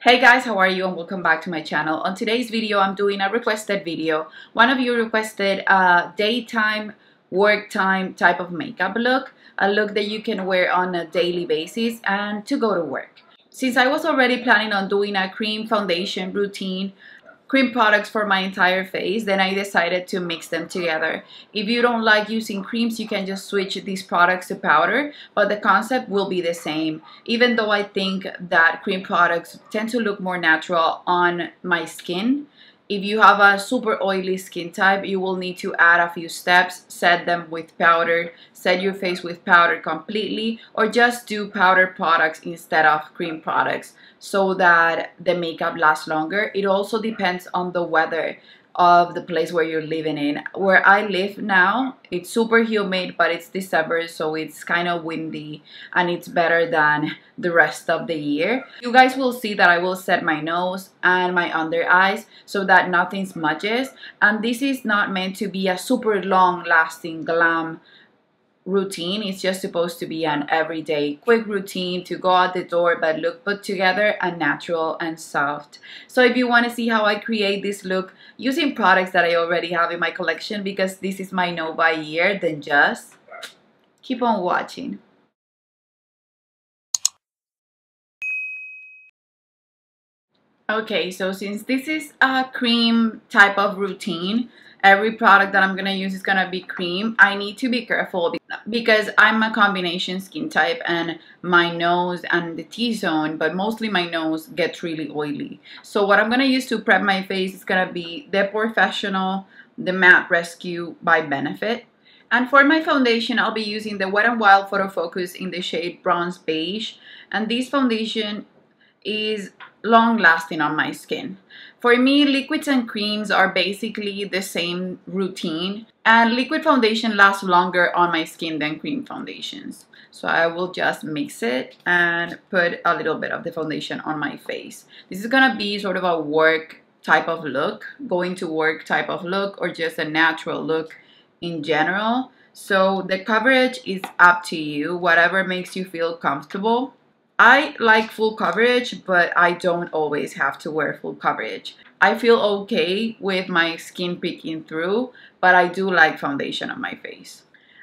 Hey guys, how are you and welcome back to my channel. On today's video, I'm doing a requested video. One of you requested a daytime, work time type of makeup look, a look that you can wear on a daily basis and to go to work. Since I was already planning on doing a cream foundation routine, cream products for my entire face, then I decided to mix them together. If you don't like using creams, you can just switch these products to powder, but the concept will be the same. Even though I think that cream products tend to look more natural on my skin, if you have a super oily skin type, you will need to add a few steps, set them with powder, set your face with powder completely, or just do powder products instead of cream products so that the makeup lasts longer. It also depends on the weather of the place where you're living in. Where I live now, it's super humid, but it's December, so it's kind of windy and it's better than the rest of the year. You guys will see that I will set my nose and my under eyes so that nothing smudges, and this is not meant to be a super long lasting glam routine. It's just supposed to be an everyday quick routine to go out the door but look put together and natural and soft. So if you want to see how I create this look using products that I already have in my collection, because this is my no buy year, then just keep on watching. Okay, so since this is a cream type of routine, every product that I'm gonna use is gonna be cream. I need to be careful because I'm a combination skin type and my nose and the T-zone, but mostly my nose, gets really oily. So what I'm gonna use to prep my face is gonna be the Professional, the Matte Rescue by Benefit. And for my foundation, I'll be using the Wet n Wild Photo Focus in the shade Bronze Beige. And this foundation is long lasting on my skin. For me, liquids and creams are basically the same routine, and liquid foundation lasts longer on my skin than cream foundations. So I will just mix it and put a little bit of the foundation on my face. This is gonna be sort of a work type of look, going to work type of look, or just a natural look in general. So the coverage is up to you, whatever makes you feel comfortable. I like full coverage, but I don't always have to wear full coverage. I feel okay with my skin peeking through, but I do like foundation on my face.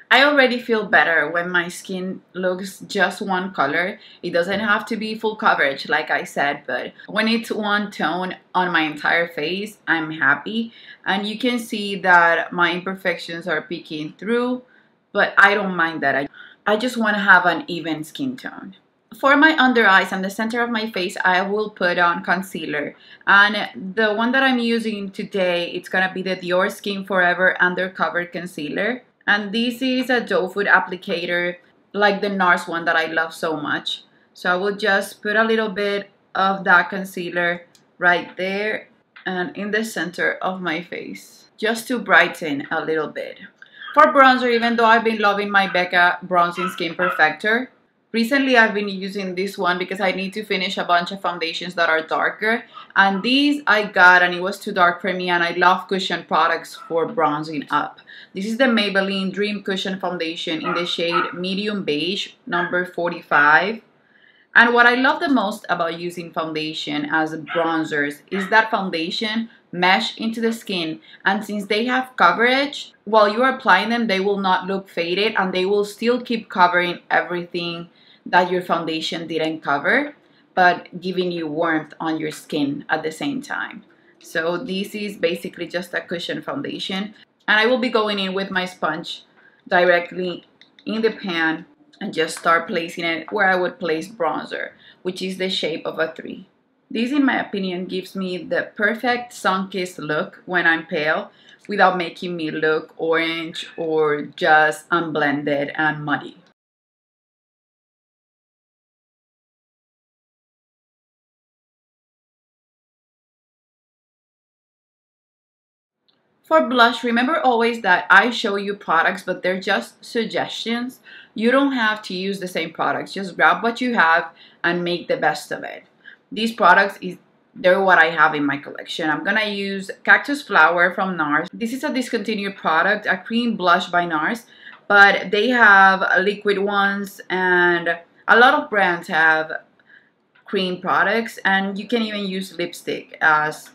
I already feel better when my skin looks just one color. It doesn't have to be full coverage, like I said, but when it's one tone on my entire face, I'm happy. And you can see that my imperfections are peeking through, but I don't mind that. I just want to have an even skin tone. For my under eyes and the center of my face, I will put on concealer. And the one that I'm using today, it's gonna be the Dior Skin Forever Undercover Concealer. And this is a doe foot applicator, like the NARS one that I love so much. So I will just put a little bit of that concealer right there and in the center of my face, just to brighten a little bit. For bronzer, even though I've been loving my Becca Bronzing Skin Perfector, recently I've been using this one because I need to finish a bunch of foundations that are darker. And these I got and it was too dark for me, and I love cushion products for bronzing up. This is the Maybelline Dream Cushion Foundation in the shade Medium Beige, number 45. And what I love the most about using foundation as bronzers is that foundation mesh into the skin, and since they have coverage, while you are applying them, they will not look faded and they will still keep covering everything that your foundation didn't cover, but giving you warmth on your skin at the same time. So this is basically just a cushion foundation, and I will be going in with my sponge directly in the pan and just start placing it where I would place bronzer, which is the shape of a 3. This, in my opinion, gives me the perfect sun-kissed look when I'm pale without making me look orange or just unblended and muddy. For blush, remember always that I show you products, but they're just suggestions. You don't have to use the same products. Just grab what you have and make the best of it. These products, they're what I have in my collection. I'm gonna use Cactus Flower from NARS. This is a discontinued product, a cream blush by NARS, but they have liquid ones, and a lot of brands have cream products, and you can even use lipstick as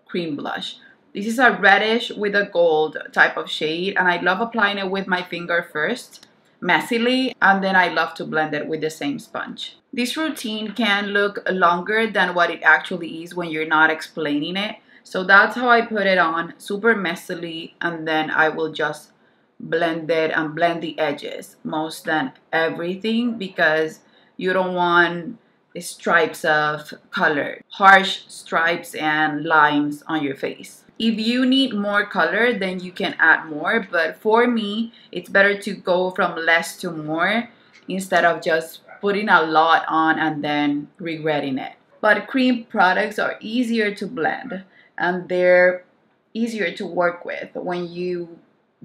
cream blush. This is a reddish with a gold type of shade, and I love applying it with my finger first, messily, and then I love to blend it with the same sponge. This routine can look longer than what it actually is when you're not explaining it. So that's how I put it on, super messily, and then I will just blend it and blend the edges most than everything, because you don't want stripes of color, harsh stripes and lines on your face. If you need more color, then you can add more, but for me it's better to go from less to more instead of just putting a lot on and then regretting it. But cream products are easier to blend and they're easier to work with when you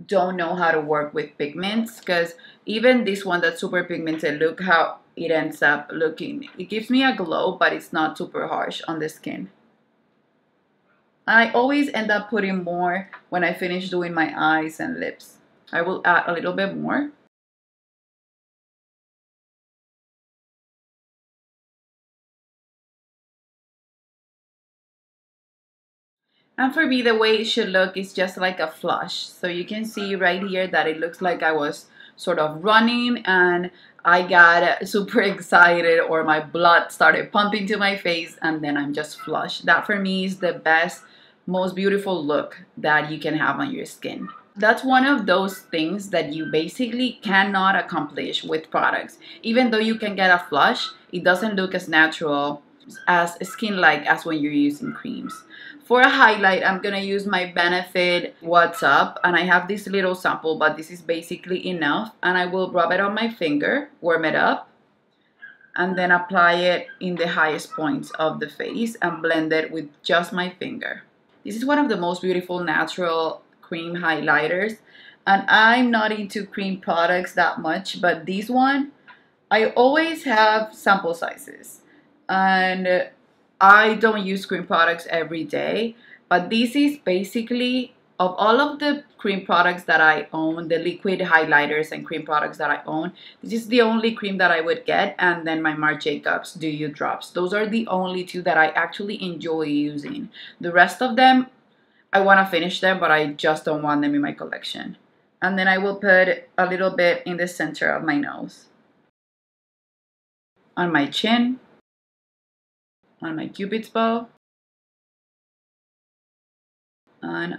don't know how to work with pigments, because even this one that's super pigmented, look how it ends up looking. It gives me a glow, but it's not super harsh on the skin. I always end up putting more when I finish doing my eyes and lips. I will add a little bit more. And for me, the way it should look is just like a flush. So you can see right here that it looks like I was sort of running and I got super excited, or my blood started pumping to my face, and then I'm just flushed. That for me is the best, most beautiful look that you can have on your skin. That's one of those things that you basically cannot accomplish with products. Even though you can get a flush, it doesn't look as natural, as skin-like as when you're using creams. For a highlight, I'm gonna use my Benefit What's Up, and I have this little sample, but this is basically enough, and I will rub it on my finger, warm it up, and then apply it in the highest points of the face and blend it with just my finger. This is one of the most beautiful natural cream highlighters, and I'm not into cream products that much, but this one, I always have sample sizes, and I don't use cream products every day, but this is basically, of all of the cream products that I own, the liquid highlighters and cream products that I own, this is the only cream that I would get, and then my Marc Jacobs Do You drops. Those are the only two that I actually enjoy using. The rest of them, I want to finish them, but I just don't want them in my collection. And then I will put a little bit in the center of my nose, on my chin, on my cupid's bow, and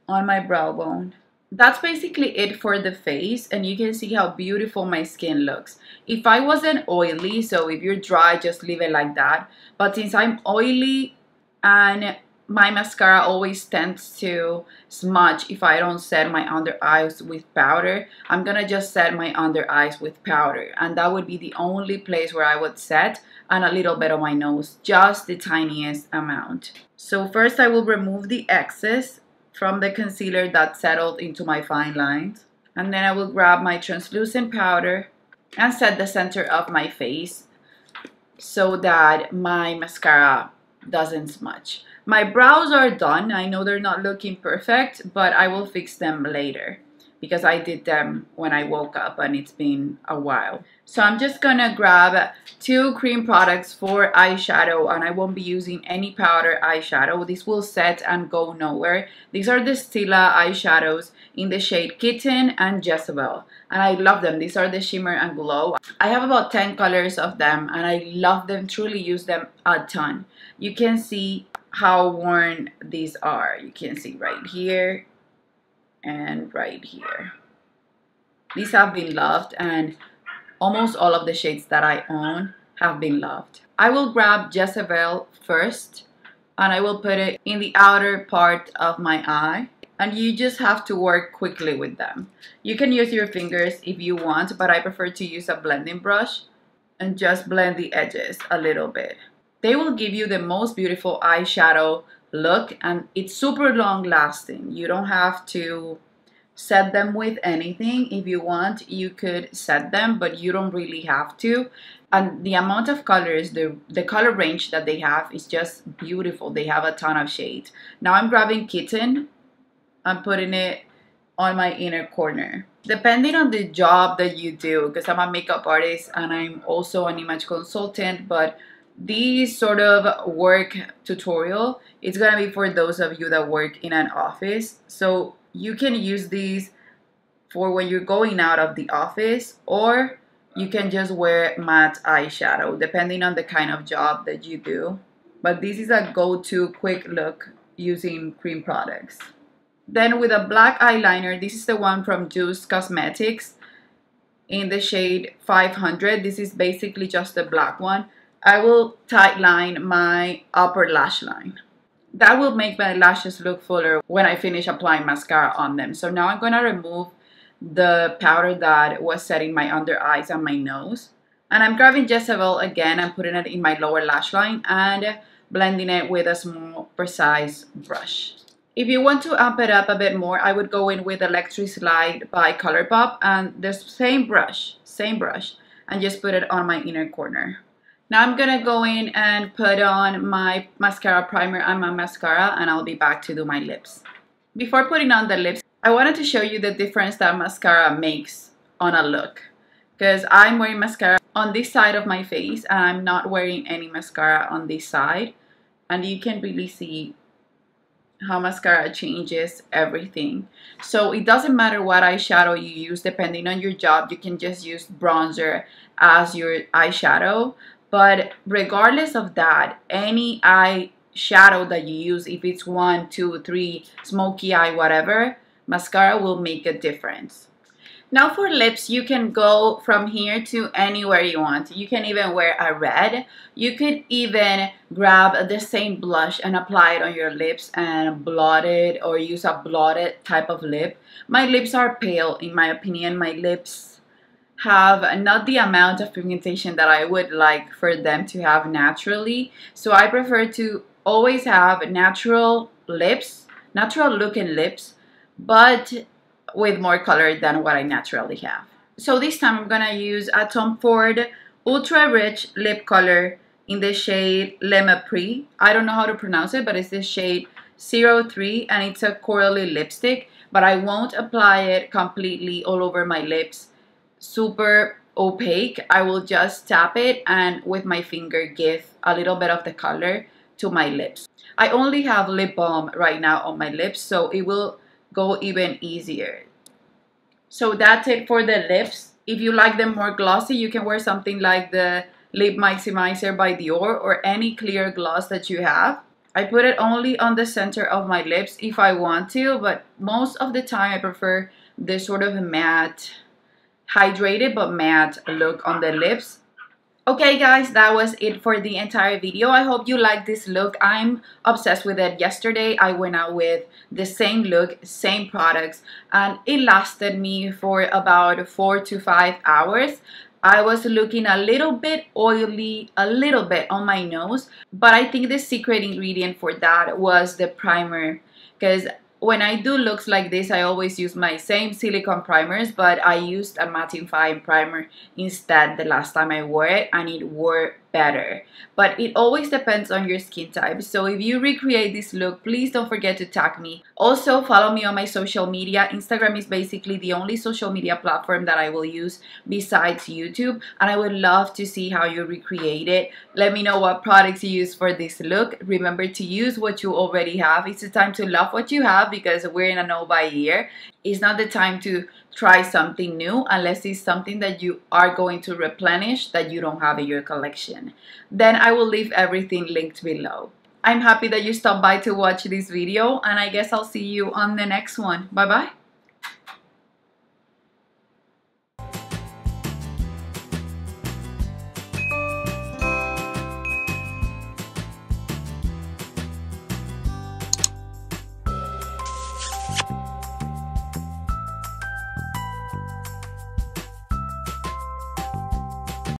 on my brow bone. That's basically it for the face, and you can see how beautiful my skin looks. If I wasn't oily, so if you're dry, just leave it like that. But since I'm oily and my mascara always tends to smudge if I don't set my under eyes with powder, I'm gonna just set my under eyes with powder, and that would be the only place where I would set, and a little bit on my nose, just the tiniest amount. So first I will remove the excess from the concealer that settled into my fine lines, and then I will grab my translucent powder and set the center of my face so that my mascara doesn't smudge. My brows are done. I know they're not looking perfect, but I will fix them later because I did them when I woke up and it's been a while. So I'm just gonna grab 2 cream products for eyeshadow, and I won't be using any powder eyeshadow. This will set and go nowhere. These are the Stila eyeshadows in the shade Kitten and Jezebel, and I love them. These are the shimmer and glow. I have about 10 colors of them, and I love them, truly use them a ton. You can see how worn these are. You can see right here and right here. These have been loved, and almost all of the shades that I own have been loved. I will grab Jezebel first, and I will put it in the outer part of my eye, and you just have to work quickly with them. You can use your fingers if you want, but I prefer to use a blending brush and just blend the edges a little bit. They will give you the most beautiful eyeshadow look, and it's super long lasting. You don't have to set them with anything. If you want, you could set them, but you don't really have to. And the amount of colors, the color range that they have is just beautiful. They have a ton of shades. Now I'm grabbing Kitten. I'm putting it on my inner corner. Depending on the job that you do, because I'm a makeup artist and I'm also an image consultant, but This sort of work tutorial, it's gonna be for those of you that work in an office. So you can use these for when you're going out of the office, or you can just wear matte eyeshadow depending on the kind of job that you do. But this is a go-to quick look using cream products. Then with a black eyeliner, this is the one from Juice Cosmetics in the shade 500. This is basically just the black one. I will tight line my upper lash line. That will make my lashes look fuller when I finish applying mascara on them. So now I'm gonna remove the powder that was setting my under eyes and my nose. And I'm grabbing Jezebel again and putting it in my lower lash line and blending it with a small, precise brush. If you want to amp it up a bit more, I would go in with Electric Slide by ColourPop and the same brush, and just put it on my inner corner. Now I'm gonna go in and put on my mascara primer and my mascara, and I'll be back to do my lips. Before putting on the lips, I wanted to show you the difference that mascara makes on a look, because I'm wearing mascara on this side of my face and I'm not wearing any mascara on this side, and you can really see how mascara changes everything. So it doesn't matter what eyeshadow you use. Depending on your job, you can just use bronzer as your eyeshadow, but regardless of that, any eyeshadow that you use, if it's 1, 2, 3, smoky eye, whatever, mascara will make a difference. Now for lips, you can go from here to anywhere you want. You can even wear a red. You could even grab the same blush and apply it on your lips and blot it, or use a blotted type of lip. My lips are pale, in my opinion. My lips have not the amount of pigmentation that I would like for them to have naturally. So I prefer to always have natural lips, natural looking lips, but with more color than what I naturally have. So this time I'm gonna use a Tom Ford Ultra Rich Lip Color in the shade Le Mépris. I don't know how to pronounce it, but it's the shade 03, and it's a corally lipstick, but I won't apply it completely all over my lips, super opaque. I will just tap it and with my finger give a little bit of the color to my lips. I only have lip balm right now on my lips, so it will go even easier. So that's it for the lips. If you like them more glossy, you can wear something like the Lip Maximizer by Dior, or any clear gloss that you have. I put it only on the center of my lips if I want to, but most of the time I prefer this sort of matte, hydrated but matte look on the lips. Okay guys, that was it for the entire video. I hope you like this look. I'm obsessed with it. Yesterday I went out with the same look, same products, and it lasted me for about 4 to 5 hours. I was looking a little bit oily, a little bit on my nose, but I think the secret ingredient for that was the primer, because when I do looks like this, I always use my same silicone primers, but I used a mattifying primer instead the last time I wore it, and it worked better. But it always depends on your skin type. So if you recreate this look, please don't forget to tag me. Also, follow me on my social media. Instagram is basically the only social media platform that I will use besides YouTube, and I would love to see how you recreate it. Let me know what products you use for this look. Remember to use what you already have. It's the time to love what you have, because we're in a no-buy year. It's not the time to try something new unless it's something that you are going to replenish that you don't have in your collection. Then I will leave everything linked below. I'm happy that you stopped by to watch this video, and I guess I'll see you on the next one. Bye bye.